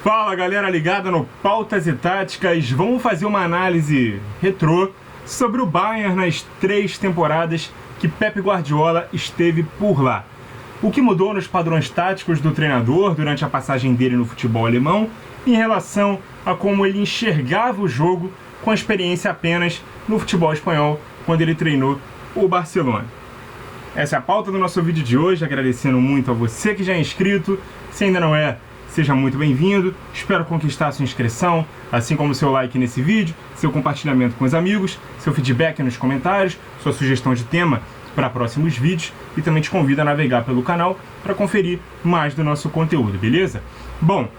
Fala galera ligada no Pautas e Táticas, vamos fazer uma análise retrô sobre o Bayern nas 3 temporadas que Pep Guardiola esteve por lá. O que mudou nos padrões táticos do treinador durante a passagem dele no futebol alemão em relação a como ele enxergava o jogo com a experiência apenas no futebol espanhol quando ele treinou o Barcelona. Essa é a pauta do nosso vídeo de hoje, agradecendo muito a você que já é inscrito. Se ainda não é, seja muito bem-vindo. Espero conquistar a sua inscrição, assim como seu like nesse vídeo, seu compartilhamento com os amigos, seu feedback nos comentários, sua sugestão de tema para próximos vídeos e também te convido a navegar pelo canal para conferir mais do nosso conteúdo, beleza? Bom,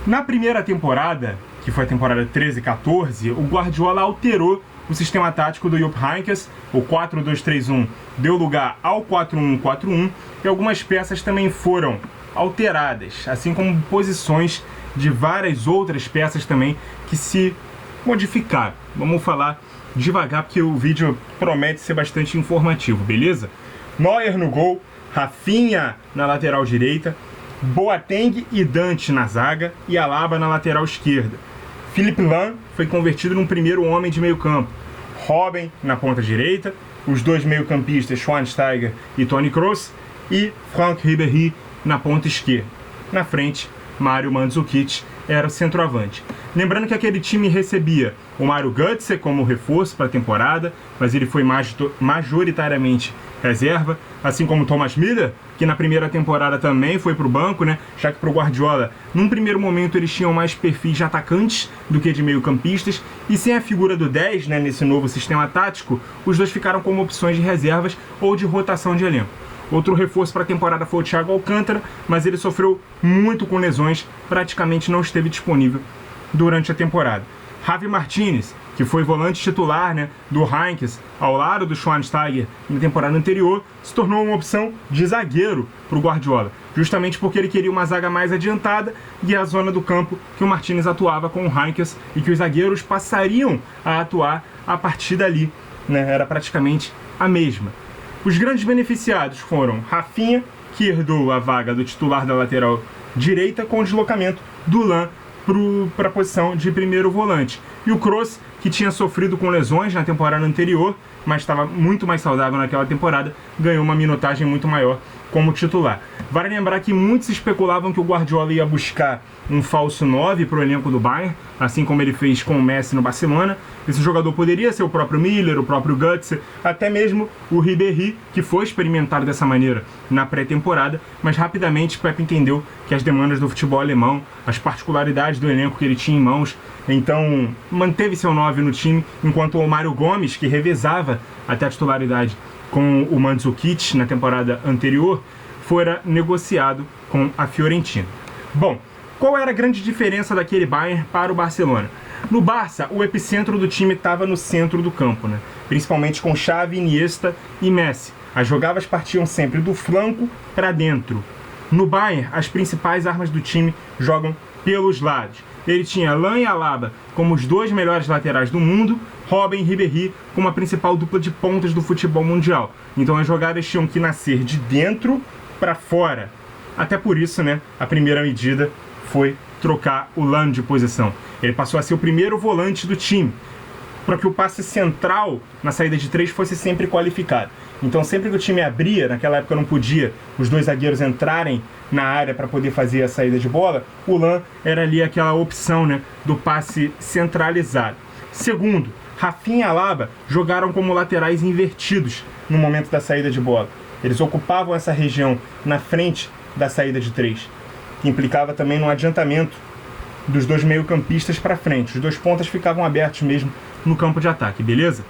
na primeira temporada, que foi a temporada 13-14, o Guardiola alterou o sistema tático do Jupp Heynckes. O 4-2-3-1 deu lugar ao 4-1-4-1 e algumas peças também foram alteradas, assim como posições de várias outras peças também que se modificaram. Vamos falar devagar porque o vídeo promete ser bastante informativo, beleza? Neuer no gol, Rafinha na lateral direita, Boateng e Dante na zaga e Alaba na lateral esquerda. Philipp Lahm foi convertido num primeiro homem de meio campo. Robben na ponta direita, os dois meio-campistas Schweinsteiger e Toni Kroos e Franck Ribéry na ponta esquerda. Na frente, Mario Mandzukic era o centroavante. Lembrando que aquele time recebia o Mario Götze como reforço para a temporada, mas ele foi majoritariamente reserva, assim como Thomas Müller, que na primeira temporada também foi para o banco, né? Já que para o Guardiola, num primeiro momento eles tinham mais perfis de atacantes do que de meio-campistas, e sem a figura do 10, né, nesse novo sistema tático, os dois ficaram como opções de reservas ou de rotação de elenco. Outro reforço para a temporada foi o Thiago Alcântara, mas ele sofreu muito com lesões, praticamente não esteve disponível durante a temporada. Javi Martinez, que foi volante titular, né, do Heynckes ao lado do Schweinsteiger na temporada anterior, se tornou uma opção de zagueiro para o Guardiola, justamente porque ele queria uma zaga mais adiantada e a zona do campo que o Martinez atuava com o Heynckes e que os zagueiros passariam a atuar a partir dali, né, era praticamente a mesma. Os grandes beneficiados foram Rafinha, que herdou a vaga do titular da lateral direita com o deslocamento do Lahm para a posição de primeiro volante. E o Kroos, que tinha sofrido com lesões na temporada anterior, mas estava muito mais saudável naquela temporada, ganhou uma minutagem muito maior como titular. Vale lembrar que muitos especulavam que o Guardiola ia buscar um falso 9 para o elenco do Bayern, assim como ele fez com o Messi no Barcelona. Esse jogador poderia ser o próprio Müller, o próprio Götze, até mesmo o Ribéry, que foi experimentado dessa maneira na pré-temporada, mas rapidamente Pep entendeu que as demandas do futebol alemão, as particularidades do elenco que ele tinha em mãos, então manteve seu 9 no time, enquanto o Mário Gomes, que revezava até a titularidade com o Mandzukic na temporada anterior, fora negociado com a Fiorentina. Bom, qual era a grande diferença daquele Bayern para o Barcelona? No Barça, o epicentro do time estava no centro do campo, né? Principalmente com Xavi, Iniesta e Messi. As jogadas partiam sempre do flanco para dentro. No Bayern, as principais armas do time jogam pelos lados. Ele tinha Lahm e Alaba como os dois melhores laterais do mundo, Robben e Ribéry como a principal dupla de pontas do futebol mundial. Então as jogadas tinham que nascer de dentro para fora. Até por isso, né, a primeira medida foi trocar o Lahm de posição. Ele passou a ser o primeiro volante do time, para que o passe central na saída de 3 fosse sempre qualificado. Então sempre que o time abria, naquela época não podia os dois zagueiros entrarem na área para poder fazer a saída de bola, o Lahm era ali aquela opção, né, do passe centralizado. Segundo, Rafinha e Alaba jogaram como laterais invertidos no momento da saída de bola. Eles ocupavam essa região na frente da saída de 3, que implicava também no adiantamento dos dois meio-campistas para frente. Os dois pontas ficavam abertos mesmo no campo de ataque, beleza?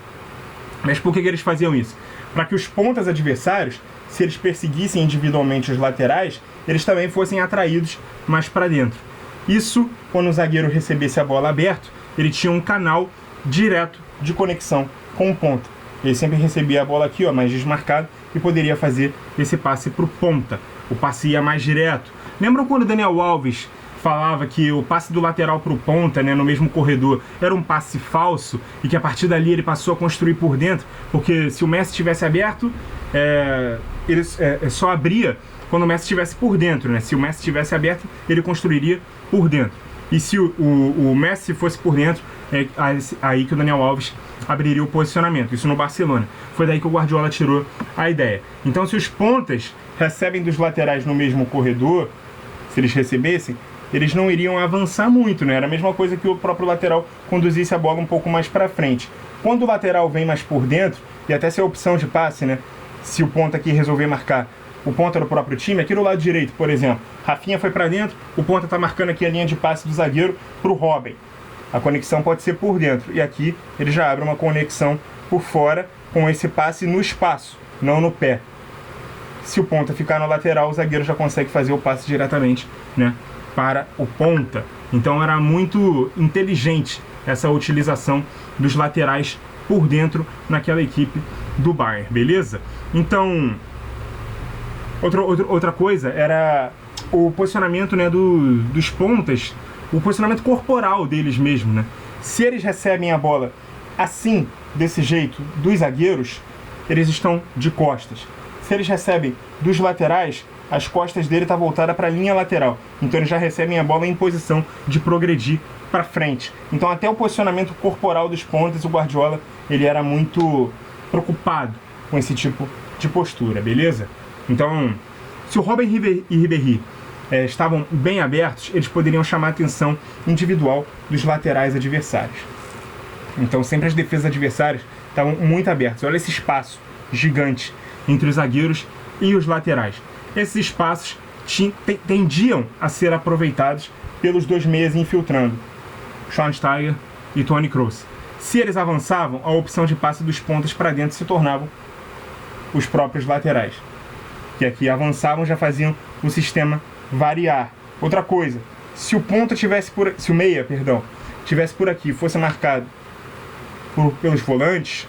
Mas por que eles faziam isso? Para que os pontas adversários, se eles perseguissem individualmente os laterais, eles também fossem atraídos mais para dentro. Isso, quando o zagueiro recebesse a bola aberto, ele tinha um canal direto de conexão com o ponta. Ele sempre recebia a bola aqui, ó, mais desmarcado, e poderia fazer esse passe para o ponta. O passe ia mais direto. Lembram quando o Daniel Alves falava que o passe do lateral para o ponta, né, no mesmo corredor, era um passe falso e que a partir dali ele passou a construir por dentro, porque se o Messi tivesse aberto, ele só abria quando o Messi estivesse por dentro, né? Se o Messi estivesse aberto, ele construiria por dentro. E se o Messi fosse por dentro, é aí que o Daniel Alves abriria o posicionamento. Isso no Barcelona. Foi daí que o Guardiola tirou a ideia. Então, se os pontas recebem dos laterais no mesmo corredor, se eles recebessem, eles não iriam avançar muito, né? Era a mesma coisa que o próprio lateral conduzisse a bola um pouco mais para frente. Quando o lateral vem mais por dentro, e até se a opção de passe, né? Se o ponta aqui resolver marcar o ponta do próprio time, aqui do lado direito, por exemplo, Rafinha foi para dentro, o ponta está marcando aqui a linha de passe do zagueiro para o Robben. A conexão pode ser por dentro, e aqui ele já abre uma conexão por fora com esse passe no espaço, não no pé. Se o ponta ficar na lateral, o zagueiro já consegue fazer o passe diretamente, né, para o ponta. Então era muito inteligente essa utilização dos laterais por dentro naquela equipe do Bayern, beleza? Então, outra coisa era o posicionamento, né, dos pontas, o posicionamento corporal deles mesmo, né? Se eles recebem a bola assim, desse jeito, dos zagueiros, eles estão de costas. Se eles recebem dos laterais, as costas dele estão voltadas para a linha lateral. Então eles já recebem a bola em posição de progredir para frente. Então até o posicionamento corporal dos pontas, o Guardiola, ele era muito preocupado com esse tipo de postura, beleza? Então, se o Robben e Ribéry estavam bem abertos, eles poderiam chamar a atenção individual dos laterais adversários. Então sempre as defesas adversárias estavam muito abertas. Olha esse espaço gigante entre os zagueiros e os laterais. Esses espaços tendiam a ser aproveitados pelos dois meias infiltrando, Schweinsteiger e Toni Kroos. Se eles avançavam, a opção de passe dos pontas para dentro se tornavam os próprios laterais, que aqui avançavam, já faziam o sistema variar. Outra coisa, se o ponta se o meia, tivesse por aqui, fosse marcado pelos volantes,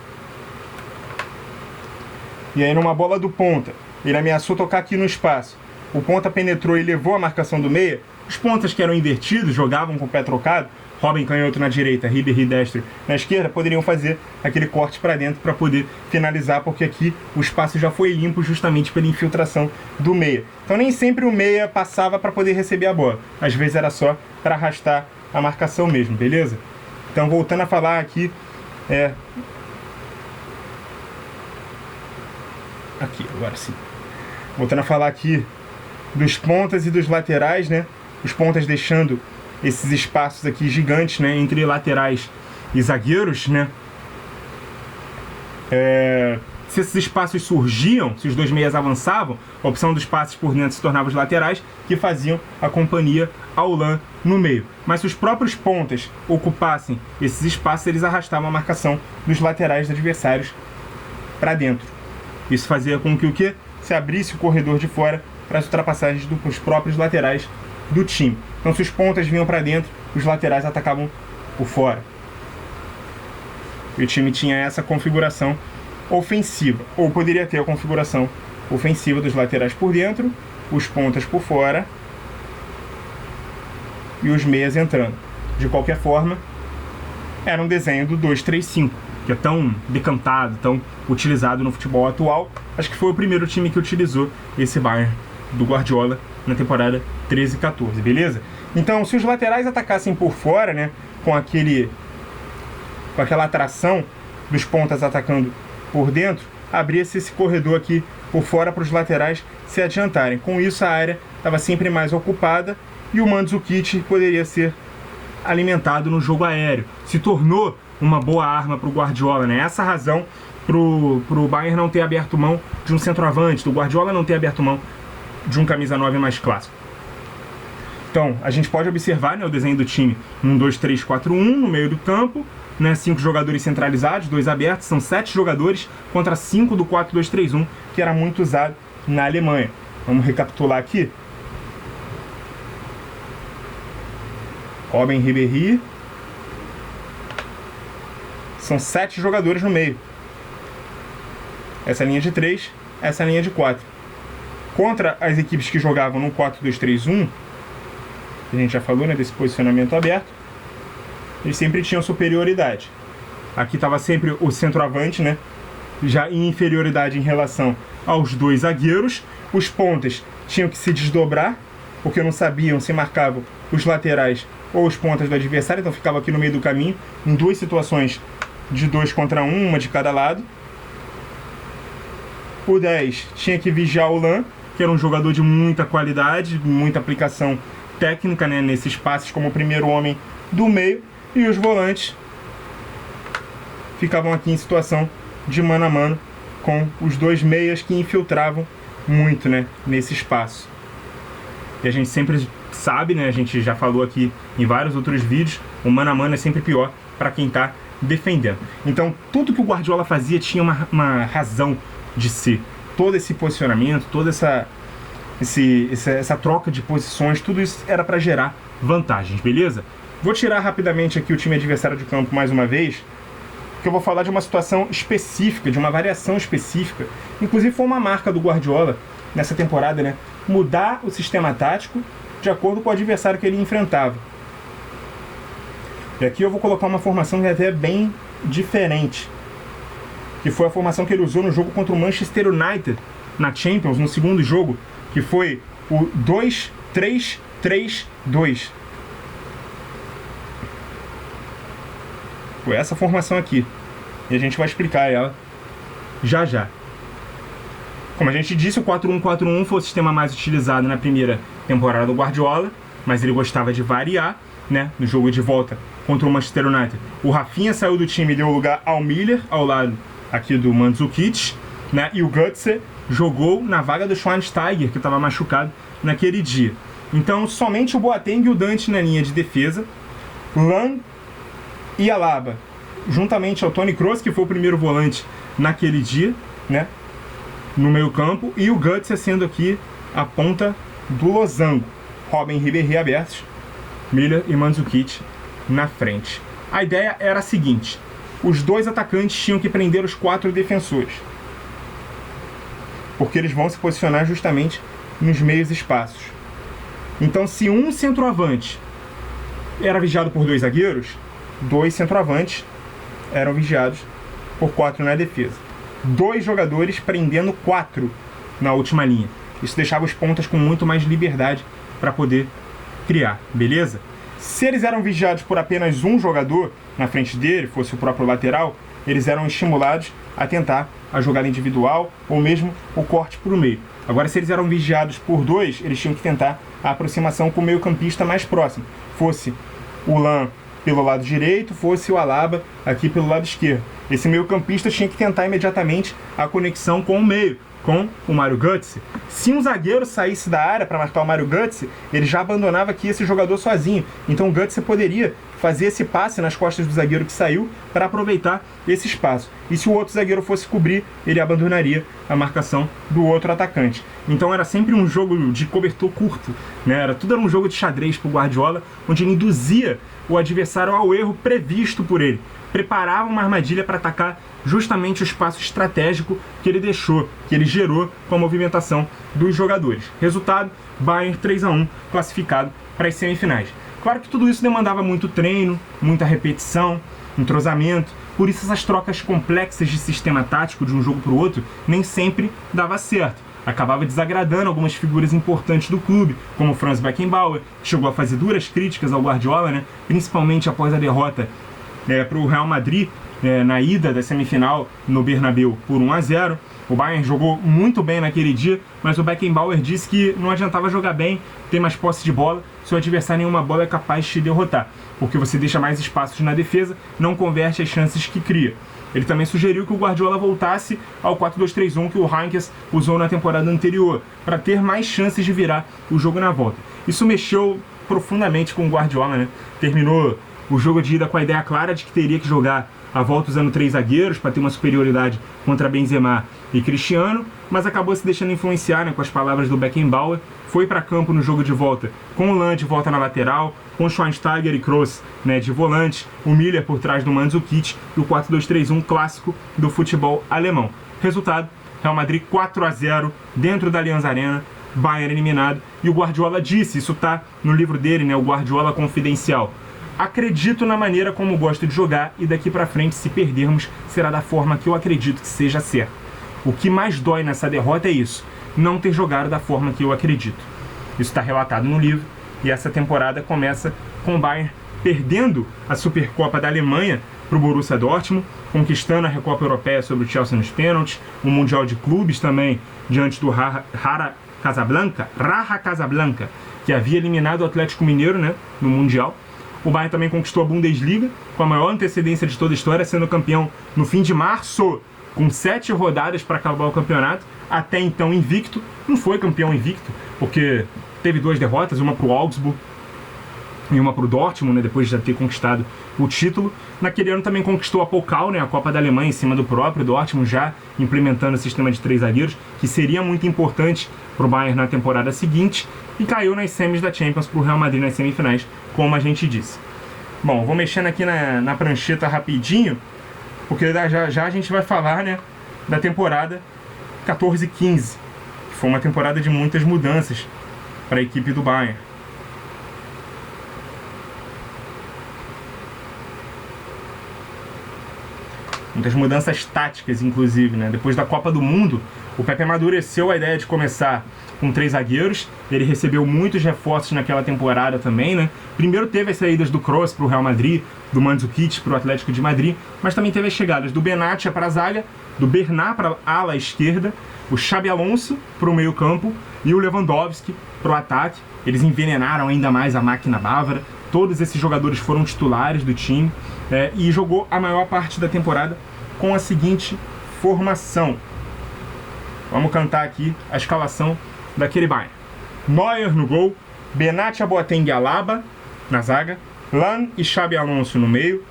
e aí numa bola do ponta, ele ameaçou tocar aqui no espaço, o ponta penetrou e levou a marcação do meia, os pontas que eram invertidos, jogavam com o pé trocado, Robben canhoto na direita, Ribéry destro na esquerda, poderiam fazer aquele corte para dentro para poder finalizar, porque aqui o espaço já foi limpo justamente pela infiltração do meia. Então nem sempre o meia passava para poder receber a bola, às vezes era só para arrastar a marcação mesmo, beleza? Então voltando a falar aqui, agora sim. Voltando a falar aqui dos pontas e dos laterais, né? Os pontas deixando esses espaços aqui gigantes, né, entre laterais e zagueiros, né? Se esses espaços surgiam, se os dois meias avançavam, a opção dos passes por dentro se tornava os laterais, que faziam a companhia ao lã no meio. Mas se os próprios pontas ocupassem esses espaços, eles arrastavam a marcação dos laterais adversários para dentro. Isso fazia com que o quê? Se abrisse o corredor de fora para as ultrapassagens dos próprios laterais do time. Então, se os pontas vinham para dentro, os laterais atacavam por fora. E o time tinha essa configuração ofensiva, ou poderia ter a configuração ofensiva dos laterais por dentro, os pontas por fora e os meias entrando. De qualquer forma, era um desenho do 2-3-5, que é tão decantado, tão utilizado no futebol atual. Acho que foi o primeiro time que utilizou esse Bayern do Guardiola na temporada 13-14, beleza? Então, se os laterais atacassem por fora, né, com aquela atração dos pontas atacando por dentro, abria-se esse corredor aqui por fora para os laterais se adiantarem. Com isso, a área estava sempre mais ocupada e o Mandzukic poderia ser alimentado no jogo aéreo. Se tornou uma boa arma para o Guardiola, né? Essa razão pro Bayern não ter aberto mão de um centroavante, do Guardiola não ter aberto mão de um camisa 9 mais clássico. Então, a gente pode observar, né, o desenho do time, um 2-3-4-1 no meio do campo, né, 5 jogadores centralizados, 2 abertos, são 7 jogadores contra 5 do 4-2-3-1, que era muito usado na Alemanha. Vamos recapitular aqui. Robben, Ribéry. São 7 jogadores no meio. Essa linha de 3, essa linha de 4. Contra as equipes que jogavam no 4-2-3-1, a gente já falou, né, desse posicionamento aberto, eles sempre tinham superioridade. Aqui estava sempre o centroavante, né, já em inferioridade em relação aos 2 zagueiros. Os pontas tinham que se desdobrar, porque não sabiam se marcavam os laterais ou os pontas do adversário, então ficava aqui no meio do caminho, em duas situações de 2 contra 1, uma de cada lado. O 10 tinha que vigiar o Lan, que era um jogador de muita qualidade, muita aplicação técnica, né, nesses passes como o primeiro homem do meio, e os volantes ficavam aqui em situação de mano a mano com os dois meias que infiltravam muito, né, nesse espaço. E a gente sempre sabe, né, a gente já falou aqui em vários outros vídeos, o mano a mano é sempre pior para quem está defendendo. Então tudo que o Guardiola fazia tinha uma razão de ser. Todo esse posicionamento, toda essa troca de posições, tudo isso era para gerar vantagens, beleza? Vou tirar rapidamente aqui o time adversário de campo mais uma vez, que eu vou falar de uma situação específica, de uma variação específica. Inclusive foi uma marca do Guardiola nessa temporada, né? Mudar o sistema tático de acordo com o adversário que ele enfrentava. E aqui eu vou colocar uma formação que é até bem diferente, que foi a formação que ele usou no jogo contra o Manchester United na Champions, no segundo jogo, que foi o 2-3-3-2. Foi essa formação aqui. E a gente vai explicar ela já já. Como a gente disse, o 4-1-4-1 foi o sistema mais utilizado na primeira temporada do Guardiola, mas ele gostava de variar, né? No jogo de volta contra o Manchester United, o Rafinha saiu do time e deu lugar ao Miller, ao lado aqui do Mandzukic, né? E o Götze jogou na vaga do Schweinsteiger, que estava machucado naquele dia. Então, somente o Boateng e o Dante na linha de defesa, Lan e Alaba, juntamente ao Toni Kroos, que foi o primeiro volante naquele dia, né? No meio campo, e o Götze sendo aqui a ponta do losango. Robben e Ribéry abertos, Miller e Mandzukic na frente. A ideia era a seguinte: os dois atacantes tinham que prender os 4 defensores, porque eles vão se posicionar justamente nos meios espaços. Então, se um centroavante era vigiado por 2 zagueiros, 2 centroavantes eram vigiados por 4 na defesa. 2 jogadores prendendo 4 na última linha. Isso deixava os pontas com muito mais liberdade para poder criar, beleza? Se eles eram vigiados por apenas um jogador na frente dele, fosse o próprio lateral, eles eram estimulados a tentar a jogada individual ou mesmo o corte para o meio. Agora, se eles eram vigiados por 2, eles tinham que tentar a aproximação com o meio-campista mais próximo. Fosse o Lan pelo lado direito, fosse o Alaba aqui pelo lado esquerdo. Esse meio-campista tinha que tentar imediatamente a conexão com o meio, com o Mario Götze. Se um zagueiro saísse da área para marcar o Mario Götze, ele já abandonava aqui esse jogador sozinho. Então o Götze poderia fazer esse passe nas costas do zagueiro que saiu para aproveitar esse espaço. E se o outro zagueiro fosse cobrir, ele abandonaria a marcação do outro atacante. Então era sempre um jogo de cobertor curto, né? Tudo era um jogo de xadrez para o Guardiola, onde ele induzia o adversário ao erro previsto por ele. Preparava uma armadilha para atacar justamente o espaço estratégico que ele deixou, que ele gerou com a movimentação dos jogadores. Resultado, Bayern 3-1, classificado para as semifinais. Claro que tudo isso demandava muito treino, muita repetição, entrosamento, por isso essas trocas complexas de sistema tático de um jogo para o outro nem sempre dava certo. Acabava desagradando algumas figuras importantes do clube, como Franz Beckenbauer, que chegou a fazer duras críticas ao Guardiola, né? Principalmente após a derrota para o Real Madrid na ida da semifinal no Bernabéu por 1-0. O Bayern jogou muito bem naquele dia, mas o Beckenbauer disse que não adiantava jogar bem, ter mais posse de bola, se o adversário em uma bola é capaz de te derrotar, porque você deixa mais espaços na defesa, não converte as chances que cria. Ele também sugeriu que o Guardiola voltasse ao 4-2-3-1 que o Heynckes usou na temporada anterior, para ter mais chances de virar o jogo na volta. Isso mexeu profundamente com o Guardiola, né? Terminou o jogo de ida com a ideia clara de que teria que jogar a volta usando 3 zagueiros para ter uma superioridade contra Benzema e Cristiano, mas acabou se deixando influenciar, né, com as palavras do Beckenbauer. Foi para campo no jogo de volta com o Lan de volta na lateral, com Schweinsteiger e Kroos, né, de volante, o Miller por trás do Mandzukic e o 4-2-3-1 clássico do futebol alemão. Resultado, Real Madrid 4-0 dentro da Allianz Arena, Bayern eliminado, e o Guardiola disse, isso tá no livro dele, né, o Guardiola Confidencial: acredito na maneira como gosto de jogar e daqui pra frente, se perdermos, será da forma que eu acredito que seja certo. O que mais dói nessa derrota é isso. não ter jogado da forma que eu acredito. Isso está relatado no livro, e essa temporada começa com o Bayern perdendo a Supercopa da Alemanha para o Borussia Dortmund, conquistando a Recopa Europeia sobre o Chelsea nos pênaltis, o Mundial de Clubes também diante do Raja Casablanca, que havia eliminado o Atlético Mineiro, né, no Mundial. O Bayern também conquistou a Bundesliga com a maior antecedência de toda a história, sendo campeão no fim de março, com 7 rodadas para acabar o campeonato, até então invicto. Não foi campeão invicto, porque teve 2 derrotas, uma para o Augsburg e uma para o Dortmund, né, depois de já ter conquistado o título. Naquele ano também conquistou a Pokal, né, a Copa da Alemanha, em cima do próprio Dortmund, já implementando o sistema de 3 zagueiros, que seria muito importante para o Bayern na temporada seguinte, e caiu nas semis da Champions para o Real Madrid nas semifinais, como a gente disse. Bom, vou mexendo aqui na prancheta rapidinho, porque já a gente vai falar, né, da temporada 14-15, que foi uma temporada de muitas mudanças para a equipe do Bayern. Muitas mudanças táticas, inclusive, né? Depois da Copa do Mundo, o Pepe amadureceu a ideia de começar com 3 zagueiros. Ele recebeu muitos reforços naquela temporada também, né? Primeiro teve as saídas do Kroos para o Real Madrid, do Mandzukic para o Atlético de Madrid, mas também teve as chegadas do Benatia para a zaga, do Bernat para a ala esquerda, o Xabi Alonso para o meio campo e o Lewandowski para o ataque. Eles envenenaram ainda mais a máquina bávara. Todos esses jogadores foram titulares do time, e jogou a maior parte da temporada com a seguinte formação. Vamos cantar aqui a escalação daquele Bayern. Neuer no gol, Benatia, Boateng e Alaba na zaga, Lan e Xabi Alonso no meio,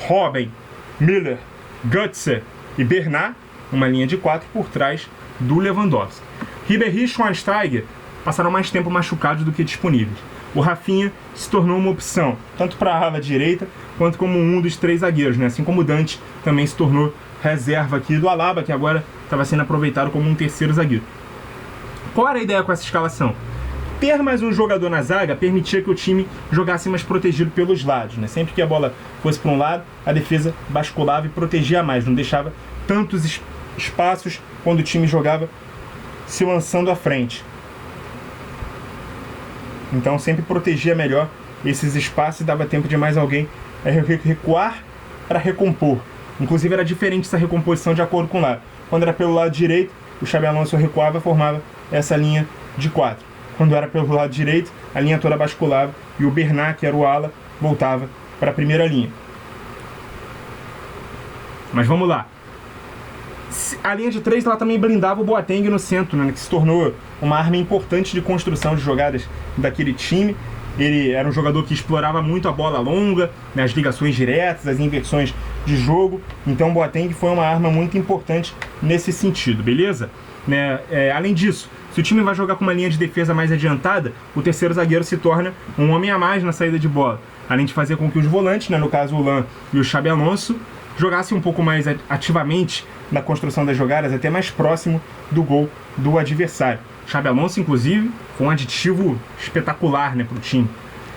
Robben, Müller, Götze e Bernat, uma linha de 4 por trás do Lewandowski. Ribéry e Schweinsteiger passaram mais tempo machucados do que disponíveis. O Rafinha se tornou uma opção, tanto para a ala direita, quanto como um dos 3 zagueiros, né? Assim como o Dante também se tornou reserva aqui do Alaba, que agora estava sendo aproveitado como um terceiro zagueiro. Qual era a ideia com essa escalação? Ter mais um jogador na zaga permitia que o time jogasse mais protegido pelos lados, né? Sempre que a bola fosse para um lado, a defesa basculava e protegia mais, não deixava tantos espaços quando o time jogava se lançando à frente. Então sempre protegia melhor esses espaços e dava tempo de mais alguém recuar para recompor. Inclusive era diferente essa recomposição de acordo com o lado. Quando era pelo lado direito, o Xabi Alonso recuava e formava essa linha de 4. Quando era pelo lado direito, a linha toda basculava e o Bernat, que era o ala, voltava para a primeira linha. Mas vamos lá. A linha de 3 ela também blindava o Boateng no centro, né, que se tornou uma arma importante de construção de jogadas daquele time. Ele era um jogador que explorava muito a bola longa, né, as ligações diretas, as inversões de jogo. Então o Boateng foi uma arma muito importante nesse sentido, beleza? Né? Além disso, se o time vai jogar com uma linha de defesa mais adiantada, o terceiro zagueiro se torna um homem a mais na saída de bola. Além de fazer com que os volantes, né, no caso o Lan e o Xabi Alonso, jogassem um pouco mais ativamente na construção das jogadas, até mais próximo do gol do adversário. Xabi Alonso, inclusive, foi um aditivo espetacular, né, para o time.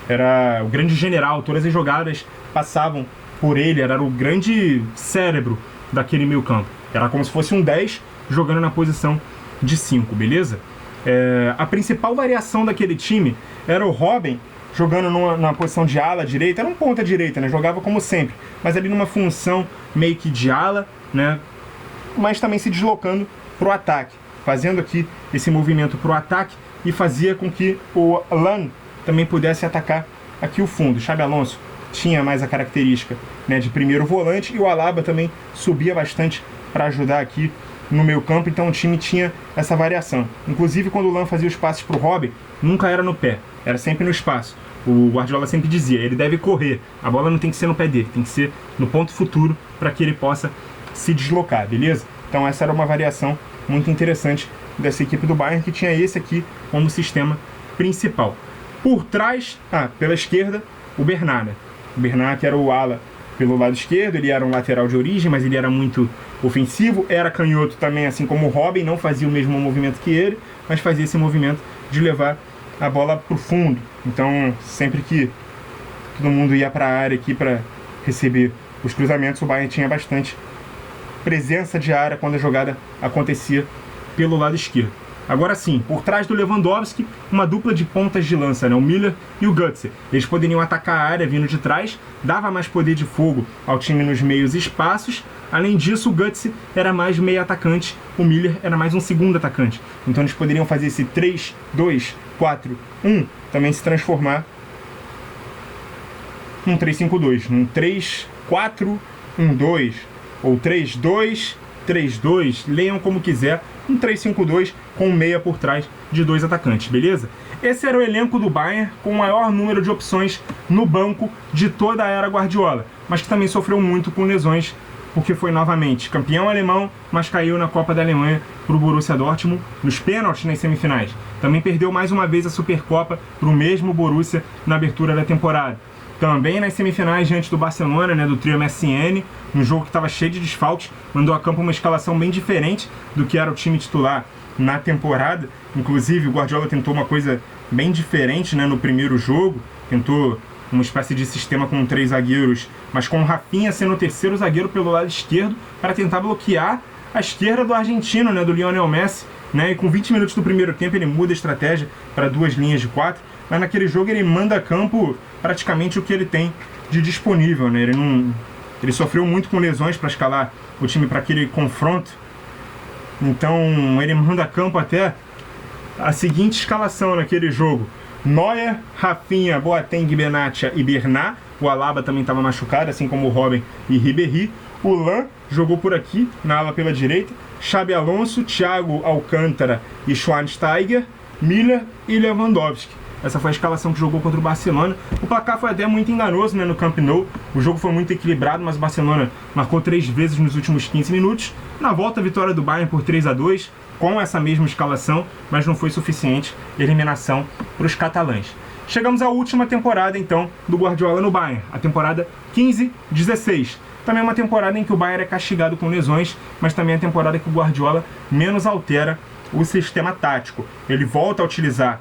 Era o grande general, todas as jogadas passavam por ele, era o grande cérebro daquele meio campo. Era como se fosse um 10 jogando na posição de 5, beleza? A principal variação daquele time era o Robben jogando na posição de ala direita, era um ponta direita, né? Jogava como sempre, mas ali numa função meio que de ala, né? Mas também se deslocando para o ataque, fazendo aqui esse movimento para o ataque e fazia com que o Lan também pudesse atacar aqui o fundo. O Xabi Alonso tinha mais a característica, né, de primeiro volante e o Alaba também subia bastante para ajudar aqui no meio campo, então o time tinha essa variação. Inclusive quando o Lan fazia os passes para o Robben, nunca era no pé, era sempre no espaço. O Guardiola sempre dizia, ele deve correr, a bola não tem que ser no pé dele, tem que ser no ponto futuro para que ele possa se deslocar, beleza? Então essa era uma variação muito interessante dessa equipe do Bayern, que tinha esse aqui como sistema principal. Por trás, pela esquerda, o Bernat, né? O Bernat que era o ala pelo lado esquerdo, ele era um lateral de origem, mas ele era muito ofensivo, era canhoto também, assim como o Robben, não fazia o mesmo movimento que ele, mas fazia esse movimento de levar a bola para o fundo. Então, sempre que todo mundo ia para a área aqui para receber os cruzamentos, o Bayern tinha bastante presença de área quando a jogada acontecia pelo lado esquerdo. Agora sim, por trás do Lewandowski, uma dupla de pontas de lança, né? O Müller e o Götze. Eles poderiam atacar a área vindo de trás, dava mais poder de fogo ao time nos meios espaços. Além disso, o Götze era mais meio atacante, o Müller era mais um segundo atacante. Então eles poderiam fazer esse 3-2-4-1 também se transformar num 3-5-2, num 3-4-1-2 ou 3-2-3-2, leiam como quiser, um 3-5-2 com um meia por trás de dois atacantes, beleza? Esse era o elenco do Bayern com o maior número de opções no banco de toda a era Guardiola, mas que também sofreu muito com lesões, porque foi novamente campeão alemão, mas caiu na Copa da Alemanha para o Borussia Dortmund nos pênaltis nas semifinais. Também perdeu mais uma vez a Supercopa para o mesmo Borussia na abertura da temporada. Também nas semifinais diante do Barcelona, né, do trio MSN, um jogo que estava cheio de desfalques, mandou a campo uma escalação bem diferente do que era o time titular na temporada. Inclusive o Guardiola tentou uma coisa bem diferente, né, no primeiro jogo, tentou uma espécie de sistema com 3 zagueiros, mas com o Rafinha sendo o terceiro zagueiro pelo lado esquerdo para tentar bloquear a esquerda do argentino, né, do Lionel Messi, né, e com 20 minutos do primeiro tempo ele muda a estratégia para 2 linhas de 4, mas naquele jogo ele manda a campo praticamente o que ele tem de disponível, né? Ele sofreu muito com lesões para escalar o time para aquele confronto, então ele manda a campo até a seguinte escalação naquele jogo: Neuer, Rafinha, Boateng, Benatia e Bernat. O Alaba também estava machucado, assim como o Robben e Ribéry. O Lan jogou por aqui, na ala pela direita. Xabi Alonso, Thiago Alcântara e Schweinsteiger, Müller e Lewandowski. Essa foi a escalação que jogou contra o Barcelona. O placar foi até muito enganoso, né, no Camp Nou. O jogo foi muito equilibrado, mas o Barcelona marcou 3 vezes nos últimos 15 minutos. Na volta, a vitória do Bayern por 3-2, com essa mesma escalação, mas não foi suficiente. Eliminação para os catalães. Chegamos à última temporada, então, do Guardiola no Bayern. A temporada 15-16. Também é uma temporada em que o Bayern é castigado com lesões, mas também é a temporada que o Guardiola menos altera o sistema tático. Ele volta a utilizar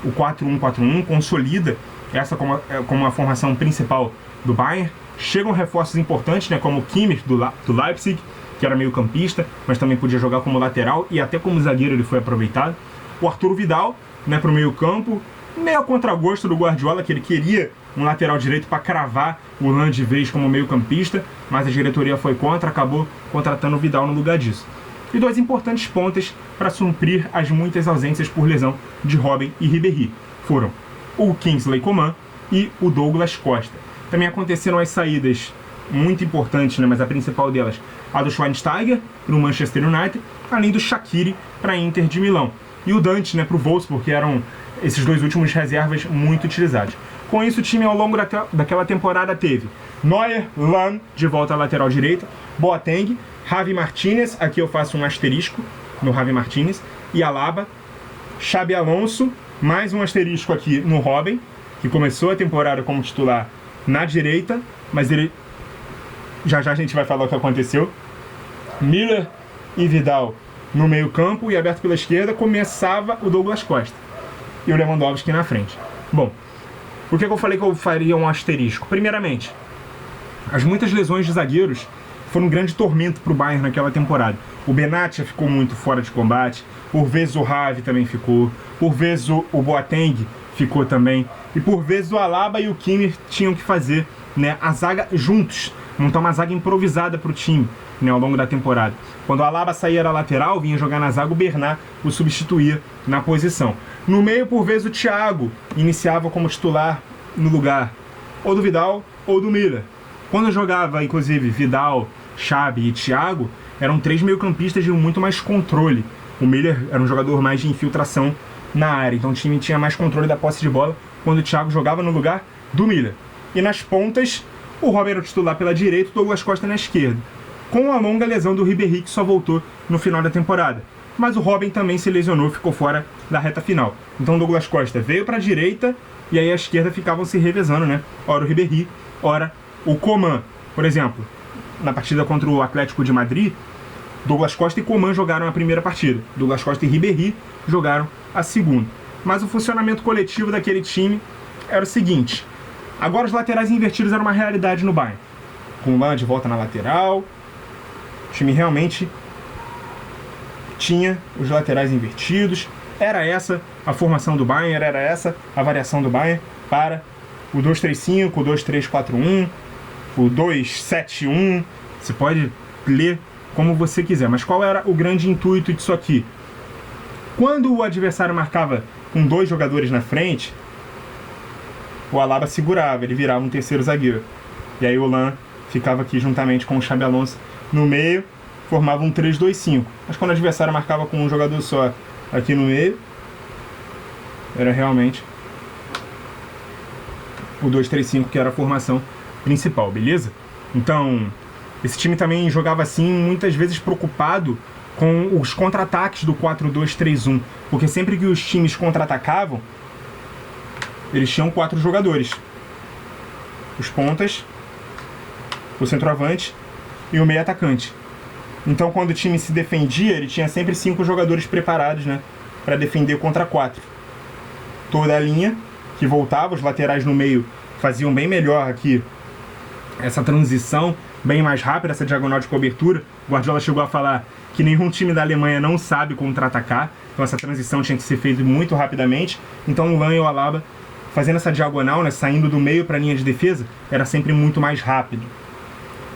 o 4-1-4-1, consolida essa como a formação principal do Bayern. Chegam reforços importantes, né, como o Kimmich do Leipzig, que era meio campista, mas também podia jogar como lateral e até como zagueiro ele foi aproveitado. O Arturo Vidal, né, para o meio campo, meio a contragosto do Guardiola, que ele queria um lateral direito para cravar o Lan de vez como meio campista, mas a diretoria foi contra, acabou contratando o Vidal no lugar disso. E 2 importantes pontas para suprir as muitas ausências por lesão de Robben e Ribéry foram o Kingsley Coman e o Douglas Costa. Também aconteceram as saídas muito importantes, né, mas a principal delas, a do Schweinsteiger para o Manchester United, além do Shaqiri para a Inter de Milão. E o Dante, né, para o Wolfsburg, que eram esses 2 últimos reservas muito utilizados. Com isso, o time ao longo daquela temporada teve Neuer, Lan de volta à lateral direita, Boateng, Javi Martinez, aqui eu faço um asterisco no Javi Martinez, e Alaba, Xabi Alonso, mais um asterisco aqui no Robben, que começou a temporada como titular na direita, mas ele... Já a gente vai falar o que aconteceu. Müller e Vidal no meio campo, e aberto pela esquerda começava o Douglas Costa e o Lewandowski na frente. Bom, por que eu falei que eu faria um asterisco? Primeiramente, as muitas lesões de zagueiros foram um grande tormento para o Bayern naquela temporada. O Benatia ficou muito fora de combate, por vezes o Javi também ficou, por vezes o Boateng ficou também, e por vezes o Alaba e o Kimmich tinham que fazer, né, a zaga juntos, montar uma zaga improvisada para o time, né, ao longo da temporada. Quando o Alaba saía da lateral, vinha jogar na zaga, o Bernat o substituía na posição. No meio, por vezes, o Thiago iniciava como titular no lugar ou do Vidal ou do Müller. Quando jogava, inclusive, Vidal, Xabi e Thiago, eram 3 meio-campistas de muito mais controle. O Müller era um jogador mais de infiltração na área, então o time tinha mais controle da posse de bola quando o Thiago jogava no lugar do Müller. E nas pontas, o Robben era o titular pela direita, o Douglas Costa na esquerda, com a longa lesão do Ribéry, que só voltou no final da temporada. Mas o Robben também se lesionou, ficou fora da reta final. Então o Douglas Costa veio para a direita e aí a esquerda ficavam se revezando, né? Ora o Ribéry, ora o Coman. Por exemplo, na partida contra o Atlético de Madrid, Douglas Costa e Coman jogaram a primeira partida. Douglas Costa e Ribéry jogaram a segunda. Mas o funcionamento coletivo daquele time era o seguinte: agora os laterais invertidos eram uma realidade no Bayern. Com o Lan de volta na lateral, o time realmente tinha os laterais invertidos. Era essa a formação do Bayern, era essa a variação do Bayern para o 2-3-5, o 2-3-4-1, o 2-7-1. Você pode ler como você quiser, mas qual era o grande intuito disso aqui? Quando o adversário marcava com 2 jogadores na frente, o Alaba segurava, ele virava um terceiro zagueiro. E aí o Lan ficava aqui juntamente com o Xabi Alonso no meio, formava um 3-2-5. Mas quando o adversário marcava com um jogador só aqui no meio, era realmente o 2-3-5, que era a formação principal, beleza? Então, esse time também jogava assim, muitas vezes preocupado com os contra-ataques do 4-2-3-1, porque sempre que os times contra-atacavam, eles tinham 4 jogadores: os pontas, o centroavante e o meio atacante. Então, quando o time se defendia, ele tinha sempre 5 jogadores preparados, né, para defender contra 4. Toda a linha que voltava, os laterais no meio faziam bem melhor aqui essa transição, bem mais rápida, essa diagonal de cobertura. O Guardiola chegou a falar que nenhum time da Alemanha não sabe contra-atacar, então essa transição tinha que ser feita muito rapidamente. Então o Lan e o Alaba fazendo essa diagonal, né, saindo do meio para a linha de defesa, era sempre muito mais rápido.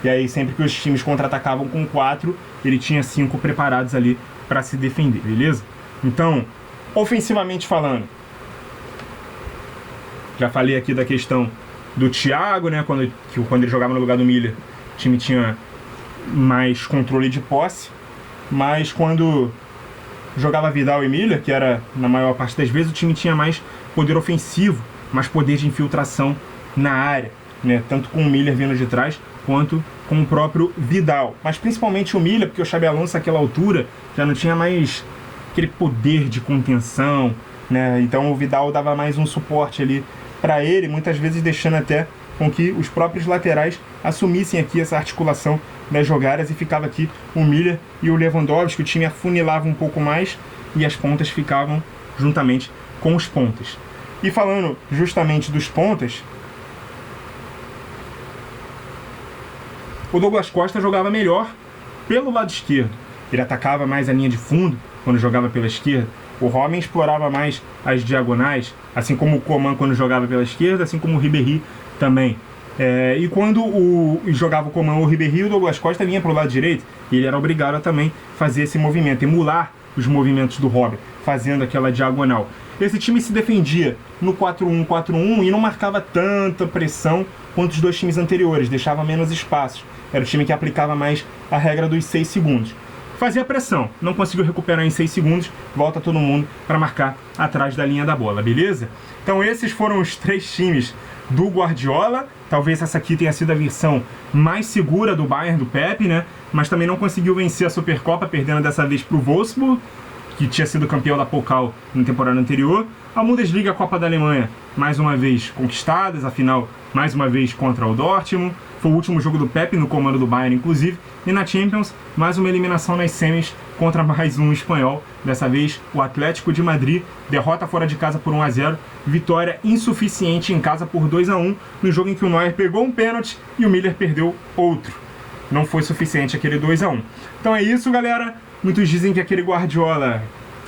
E aí sempre que os times contra-atacavam com 4, ele tinha 5 preparados ali para se defender, beleza? Então, ofensivamente falando, já falei aqui da questão do Thiago, né, quando ele jogava no lugar do Müller, o time tinha mais controle de posse, mas quando jogava Vidal e Müller, que era na maior parte das vezes, o time tinha mais poder ofensivo, mais poder de infiltração na área, né, tanto com o Müller vindo de trás, quanto com o próprio Vidal. Mas principalmente o Müller, porque o Xabi Alonso naquela altura já não tinha mais aquele poder de contenção, né, então o Vidal dava mais um suporte ali para ele, muitas vezes deixando até com que os próprios laterais assumissem aqui essa articulação das jogadas, e ficava aqui o Müller e o Lewandowski, o time afunilava um pouco mais e as pontas ficavam juntamente com os pontas. E falando justamente dos pontas, o Douglas Costa jogava melhor pelo lado esquerdo, ele atacava mais a linha de fundo quando jogava pela esquerda. O Robben explorava mais as diagonais, assim como o Coman quando jogava pela esquerda, assim como o Ribéry também. E quando jogava o Coman ou o Ribéry, o Douglas Costa vinha para o lado direito e ele era obrigado a também fazer esse movimento, emular os movimentos do Robben, fazendo aquela diagonal. Esse time se defendia no 4-1-4-1 e não marcava tanta pressão quanto os 2 times anteriores, deixava menos espaços. Era o time que aplicava mais a regra dos 6 segundos. Fazia pressão, não conseguiu recuperar em 6 segundos, volta todo mundo para marcar atrás da linha da bola, beleza? Então esses foram os 3 times do Guardiola. Talvez essa aqui tenha sido a versão mais segura do Bayern, do Pep, né? Mas também não conseguiu vencer a Supercopa, perdendo dessa vez para o Wolfsburg, que tinha sido campeão da Pokal na temporada anterior. A Bundesliga, a Copa da Alemanha, mais uma vez conquistadas, afinal, mais uma vez contra o Dortmund. Foi o último jogo do Pep no comando do Bayern, inclusive. E na Champions, mais uma eliminação nas semis contra mais um espanhol. Dessa vez, o Atlético de Madrid. Derrota fora de casa por 1-0. Vitória insuficiente em casa por 2-1. No jogo em que o Neuer pegou um pênalti e o Müller perdeu outro. Não foi suficiente aquele 2-1. Então é isso, galera. Muitos dizem que aquele Guardiola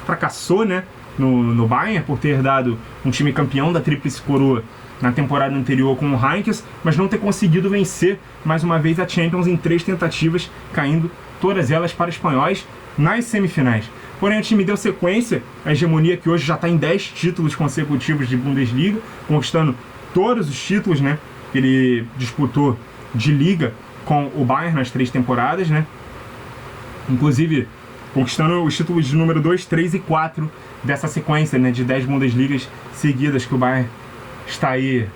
fracassou, né, no Bayern, por ter dado um time campeão da Tríplice Coroa na temporada anterior com o Heinkes, mas não ter conseguido vencer mais uma vez a Champions em 3 tentativas, caindo todas elas para espanhóis nas semifinais. Porém, o time deu sequência à hegemonia, que hoje já está em 10 títulos consecutivos de Bundesliga, conquistando todos os títulos, né, que ele disputou de Liga com o Bayern nas 3 temporadas, né, inclusive conquistando os títulos de número 2, 3 e 4 dessa sequência, né, de 10 Bundesligas seguidas que o Bayern está aí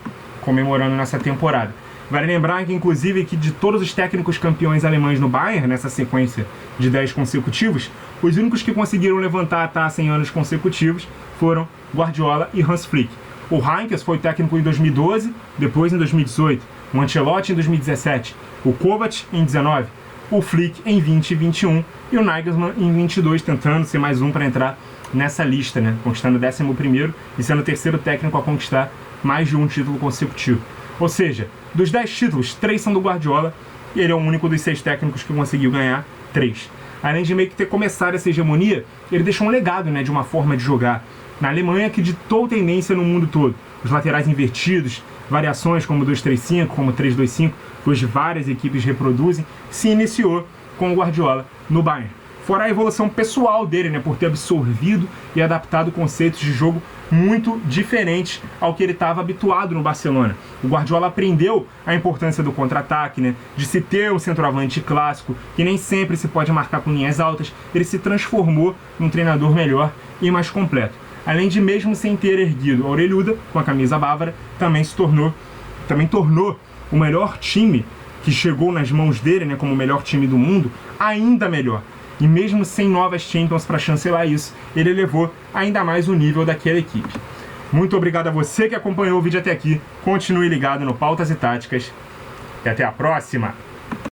comemorando nessa temporada. Vale lembrar que, inclusive, que de todos os técnicos campeões alemães no Bayern, nessa sequência de 10 consecutivos, os únicos que conseguiram levantar a taça em anos consecutivos foram Guardiola e Hans Flick. O Heinkes foi técnico em 2012, depois em 2018, o Ancelotti em 2017, o Kovac em 19, o Flick em 20 e 21 e o Nagelsmann em 22, tentando ser mais um para entrar nessa lista, né? Conquistando o 11º e sendo o 3º técnico a conquistar mais de um título consecutivo. Ou seja, dos 10 títulos, 3 são do Guardiola e ele é o único dos 6 técnicos que conseguiu ganhar 3. Além de meio que ter começado essa hegemonia, ele deixou um legado, né, de uma forma de jogar. Na Alemanha, que ditou tendência no mundo todo. Os laterais invertidos, variações como 2-3-5, como 3-2-5, que hoje várias equipes reproduzem, se iniciou com o Guardiola no Bayern. Fora a evolução pessoal dele, né, por ter absorvido e adaptado conceitos de jogo muito diferentes ao que ele estava habituado no Barcelona. O Guardiola aprendeu a importância do contra-ataque, né, de se ter um centroavante clássico, que nem sempre se pode marcar com linhas altas. Ele se transformou num treinador melhor e mais completo. Além de, mesmo sem ter erguido a orelhuda com a camisa bávara, também tornou o melhor time que chegou nas mãos dele, né, como o melhor time do mundo, ainda melhor. E mesmo sem novas Champions para chancelar isso, ele elevou ainda mais o nível daquela equipe. Muito obrigado a você que acompanhou o vídeo até aqui. Continue ligado no Pautas e Táticas. E até a próxima!